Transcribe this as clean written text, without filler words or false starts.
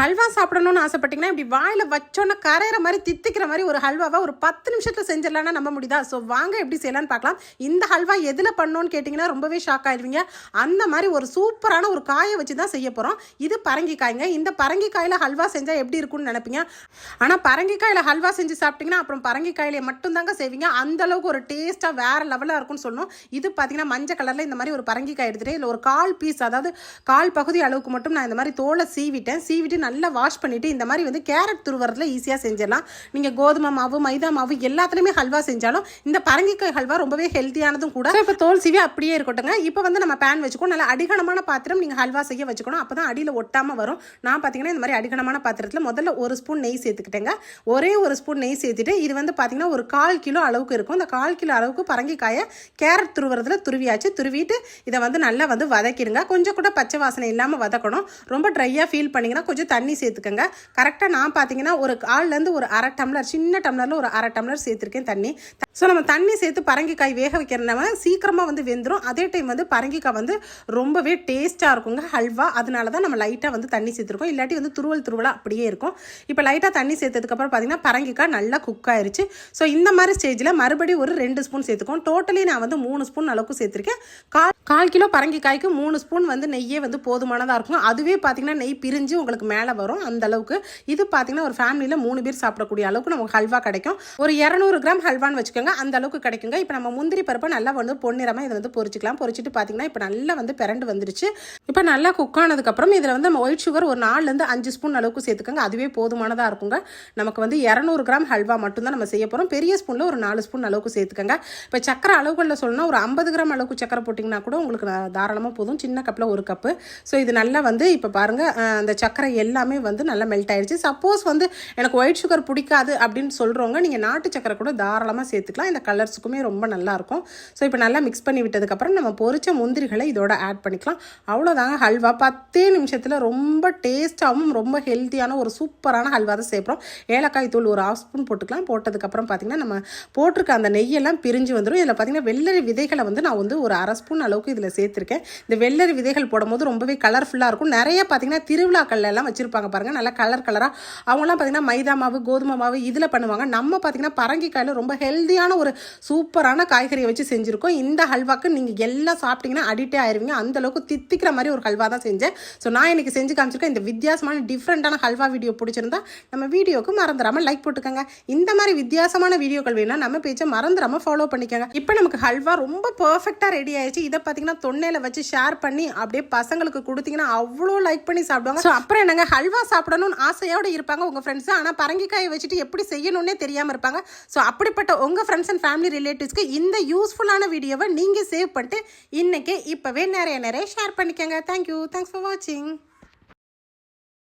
ஹல்வா சாப்பிடணும்னு ஆசைப்பட்டீங்கன்னா இப்படி வாயில் வச்சோன்னா கரையிற மாதிரி தித்திக்கிற மாதிரி ஒரு ஹல்வாவை ஒரு 10 நிமிஷத்தில் செஞ்சிடலான்னா நம்ப முடியுதா? ஸோ வாங்க எப்படி செய்யலான்னு பார்க்கலாம். இந்த ஹல்வா எதில் பண்ணணும்னு கேட்டிங்கன்னா ரொம்பவே ஷாக் ஆயிடுவீங்க. அந்த மாதிரி ஒரு சூப்பரான ஒரு காயை வச்சு தான் செய்ய போகிறோம். இது பரங்கிக்காய்ங்க. இந்த பரங்கிக்காயில் ஹல்வா செஞ்சால் எப்படி இருக்கும்னு நினைப்பீங்க. ஆனால் பரங்கிக்காயில் ஹல்வா செஞ்சு சாப்பிட்டிங்கன்னா அப்புறம் பரங்கிக்காயிலே மட்டும்தாங்க செய்வீங்க. அந்தளவுக்கு ஒரு டேஸ்ட்டாக வேறு லெவலாக இருக்கும்னு சொல்லணும். இது பார்த்தீங்கன்னா மஞ்சள் கலரில் இந்த மாதிரி ஒரு பரங்கிக்காய் எடுத்துகிட்டு இல்லை ஒரு 1/4 பீஸ், அதாவது 1/4 பகுதி அளவுக்கு மட்டும் நான் இந்த மாதிரி தோலை சீவிட்டு நல்லா வாஷ் பண்ணிவிட்டு இந்த மாதிரி வந்து கேரட் துருவறதுல ஈஸியாக செஞ்சிடலாம். நீங்கள் கோதுமை மாவு, மைதா மாவு எல்லாத்துலேயுமே ஹல்வா செஞ்சாலும் இந்த பரங்கிக்காய் ஹல்வா ரொம்பவே ஹெல்த்தியானதும் கூட. இப்போ தோல் சீவி அப்படியே இருக்கட்டுங்க. இப்போ வந்து நம்ம பேன் வச்சுக்கணும். நல்லா அடிகனமான பாத்திரம் நீங்கள் ஹல்வா செய்ய வச்சுக்கணும். அப்போ தான் அடியில் ஒட்டாமல் வரும். நான் பார்த்தீங்கன்னா இந்த மாதிரி அடிகனமான பாத்திரத்தில் முதல்ல 1 ஸ்பூன் நெய் சேர்த்துக்கிட்டேங்க. ஒரே 1 ஸ்பூன் நெய் சேர்த்துட்டு இது வந்து பார்த்தீங்கன்னா ஒரு 1/4 கிலோ அளவுக்கு இருக்கும். இந்த 1/4 கிலோ அளவுக்கு பரங்கிக்காயை கேரட் துருவறதுல துருவியாச்சு. துருவிட்டு இதை வந்து நல்லா வந்து வதக்கிடுங்க. கொஞ்சம் கூட பச்சை வாசனை இல்லாமல் வதக்கணும். ரொம்ப ட்ரையாக ஃபீல் பண்ணிங்கன்னா கொஞ்சம் தண்ணி சேர்த்துக்கங்க. கரெக்டாக நான் பார்த்தீங்கன்னா ஒரு 1/4லேருந்து ஒரு 1/2 டம்ளர், சின்ன டம்ளரில் ஒரு 1/2 டம்ளர் சேர்த்துருக்கேன் தண்ணி. ஸோ நம்ம தண்ணி சேர்த்து பரங்கிக்காய் வேக வைக்கிறனால சீக்கிரமாக வந்து வெந்துடும். அதே டைம் வந்து பரங்கிக்காய் வந்து ரொம்பவே டேஸ்ட்டாக இருக்குங்க ஹல்வா. அதனால தான் நம்ம லைட்டாக வந்து தண்ணி சேர்த்துருக்கோம். இல்லாட்டி வந்து துருவலாக அப்படியே இருக்கும். இப்போ லைட்டாக தண்ணி சேர்த்ததுக்கப்புறம் பார்த்தீங்கன்னா பரங்கிக்காய் நல்லா குக் ஆயிடுச்சு. ஸோ இந்த மாதிரி ஸ்டேஜில் மறுபடியும் ஒரு 2 ஸ்பூன் சேர்த்துக்கோம். டோட்டலி நான் வந்து 3 ஸ்பூன் அளவுக்கு சேர்த்துருக்கேன். 1/4 கிலோ பரங்கிக்காய்க்கு 3 ஸ்பூன் வந்து நெய்யே வந்து போதுமானதாக இருக்கும். அதுவே பார்த்தீங்கன்னா நெய் பிரிஞ்சு உங்களுக்கு மேலே வரும் அந்த அளவுக்கு. இது பார்த்தீங்கன்னா ஒரு ஃபேமிலியில் 3 பேர் சாப்பிடக்கூடிய அளவுக்கு நமக்கு ஹல்வா கிடைக்கும். ஒரு 200 கிராம் ஹல்வான்னு வச்சுக்கோங்க, அந்த அளவுக்கு கிடைக்குங்க. இப்போ நம்ம முந்திரி பருப்பை நல்லா வந்து பொன்னிறமாக இதை வந்து பொரிச்சிக்கலாம். பொரிச்சிட்டு பார்த்தீங்கன்னா இப்போ நல்லா வந்து பிறண்டு வந்துருச்சு. இப்போ நல்லா குக் ஆனதுக்கப்புறம் இதில் வந்து நம்ம ஒயிட் சுகர் ஒரு 4லேருந்து 5 ஸ்பூன் அளவுக்கு சேர்த்துக்கோங்க. அதுவே போதுமானதாக இருக்குங்க. நமக்கு வந்து 200 கிராம் ஹல்வா மட்டும்தான் நம்ம செய்ய போகிறோம். பெரிய ஸ்பூனில் ஒரு 4 ஸ்பூன் அளவுக்கு சேர்த்துக்கோங்க. இப்போ சக்கரை அளவுகளில் சொல்லணும்னா ஒரு 50 கிராம் அளவுக்கு சக்கரை போட்டிங்கன்னா கூட உங்களுக்கு தாராளமாக போதும். சின்ன கப்பில் 1 கப்பு. ஸோ இது நல்லா வந்து இப்போ பாருங்கள் அந்த சக்கரை எல்லாமே வந்து நல்லா மெல்ட் ஆயிடுச்சு. சப்போஸ் வந்து எனக்கு ஒயிட் சுகர் பிடிக்காது அப்படின்னு சொல்கிறவங்க நீங்கள் நாட்டு சக்கரை கூட தாராளமாக சேர்த்துக்கலாம். இந்த கலர்ஸுக்குமே ரொம்ப நல்லாயிருக்கும். ஸோ இப்போ நல்லா மிக்ஸ் பண்ணி விட்டதுக்கப்புறம் நம்ம பொரிச்ச முந்திரிகளை இதோட ஆட் பண்ணிக்கலாம். அவ்வளோதாங்க ஹல்வா. 10 நிமிஷத்தில் ரொம்ப டேஸ்ட்டாகவும் ரொம்ப ஹெல்த்தியான ஒரு சூப்பரான ஹல்வா தான் சேர்ப்போம். ஏலக்காய் தூள் ஒரு 1/2 ஸ்பூன் போட்டுக்கலாம். போட்டதுக்கப்புறம் பார்த்தீங்கன்னா நம்ம போட்டிருக்க அந்த நெய்யெல்லாம் பிரிஞ்சு வந்துடும். இதில் பார்த்தீங்கன்னா வெள்ளரி விதைகளை வந்து நான் வந்து ஒரு 1/2 ஸ்பூன் அளவுக்கு இதில் சேர்த்துருக்கேன். இந்த வெள்ளரி விதைகள் போடும்போது ரொம்பவே கலர்ஃபுல்லாக இருக்கும். நிறைய பார்த்தீங்கன்னா திருவிழாக்கள்ல எல்லாம் வச்சுருப்பாங்க பாருங்கள், நல்லா கலராக. அவங்களாம் பார்த்தீங்கன்னா மைதா மாவு, கோதுமை மாவு இதில் பண்ணுவாங்க. நம்ம பார்த்தீங்கன்னா பரங்கிக்காயில் ரொம்ப ஹெல்த்தியான ஒரு சூப்பரான காய்கறியை வச்சு செஞ்சுருக்கோம். இந்த ஹல்வாக்கு நீங்கள் எல்லாம் சாப்பிட்டீங்கன்னா அடிக்டே ஆயிருவீங்க. அந்தளவுக்கு தித்திக்கிற மாதிரி ஒரு ஹல்வா தான் செஞ்சேன். ஸோ நான் இன்றைக்கி செஞ்சு காமிச்சிருக்கேன். இந்த வித்தியாசமான டிஃப்ரெண்ட்டான ஹல்வா வீடியோ பிடிச்சிருந்தா நம்ம வீடியோக்கு மறந்துடாமல் லைக் போட்டுக்கோங்க. இந்த மாதிரி வித்தியாசமான வீடியோக்கள் வேணும்னா நம்ம பேஜை மறந்துடாமல் ஃபாலோ பண்ணிக்கோங்க. இப்போ நமக்கு ஹல்வா ரொம்ப பர்ஃபெக்டாக ரெடி ஆயிடுச்சு. இதை பார்த்தீங்கன்னா தொன்னையில் வச்சு ஷேர் பண்ணி அப்படியே பசங்களுக்கு கொடுத்தீங்கன்னா அவ்வளோ லைக் பண்ணி சாப்பிடுவாங்க. ஸோ அப்புறம் என்னங்க, ஹல்வா சாப்பிடணும்னு ஆசையோடு இருப்பாங்க உங்கள் ஃப்ரெண்ட்ஸ். ஆனால் பரங்கிக்காயை வச்சுட்டு எப்படி செய்யணும்னே தெரியாமல் இருப்பாங்க. ஸோ அப்படிப்பட்ட உங்கள் ஃப்ரெண்ட்ஸ் அண்ட் ஃபேமிலி ரிலேட்டிவ்ஸ்க்கு இந்த யூஸ்ஃபுல்லான வீடியோவை நீங்கள் சேவ் பண்ணிட்டு இன்றைக்கி இப்போவே நிறைய ஷேர் பண்ணிக்கோங்க. தேங்க்யூ. தேங்க்ஸ் ஃபார் வாட்சிங்.